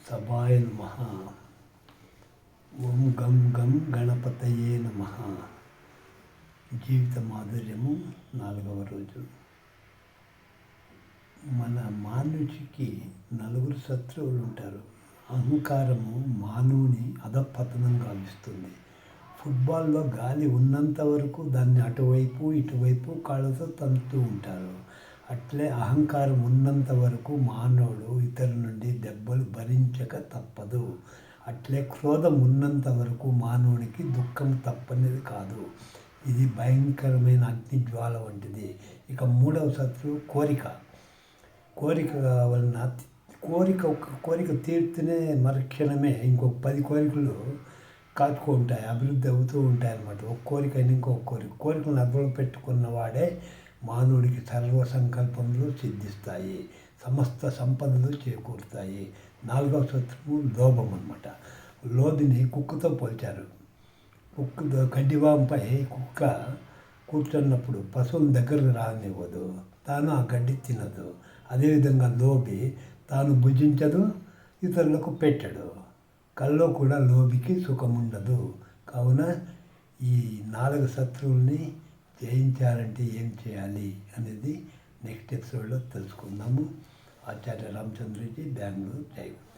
సభాయ నమః. ఓం గం గం గణపతయే నమః. జీవిత మాధుర్యము 4వ రోజు. మన మానవుడికి 4 శత్రువులు ఉంటారు. అహంకారము మానవుని అధపతనం గావిస్తుంది. ఫుట్బాల్లో గాలి ఉన్నంత వరకు దాన్ని అటువైపు ఇటువైపు కాళ్ళతో తంతూ ఉంటారు. అట్లే అహంకారం ఉన్నంత వరకు మానవుడు ఇతరుల నుండి దెబ్బలు భరించక తప్పదు. అట్లే క్రోధం ఉన్నంత వరకు మానవునికి దుఃఖం తప్పనిది కాదు. ఇది భయంకరమైన అగ్నిజ్వాల వంటిది. ఇక 3వ శత్రువు కోరిక. కోరిక వలన ఒక్క కోరిక తీర్తేనే మరుక్షణమే ఇంకొక 10 కోరికలు కాచుకో ఉంటాయి, అభివృద్ధి అవుతూ ఉంటాయి అన్నమాట. ఒక కోరిక అయినా ఇంకొక కోరికలను అదుపులో పెట్టుకున్నవాడే మానవుడికి సర్వ సంకల్పములు సిద్ధిస్తాయి, సమస్త సంపదలు చేకూరుతాయి. 4వ శత్రువు లోభం అన్నమాట. లోభిని కుక్కతో పోల్చారు. గడ్డివాంపై కుక్క కూర్చున్నప్పుడు పశువుల దగ్గరకు రానివ్వదు, తాను ఆ గడ్డి తినదు. అదేవిధంగా లోభి తాను భుజించదు, ఇతరులకు పెట్టడు. కల్లో కూడా లోభికి సుఖముండదు. కావున ఈ 4 శత్రువుల్ని జయించాలంటే ఏం చేయాలి అనేది నెక్స్ట్ ఎపిసోడ్లో తెలుసుకుందాము. ఆచార్య రామచంద్రజీ, బెంగళూరు. జై గురు.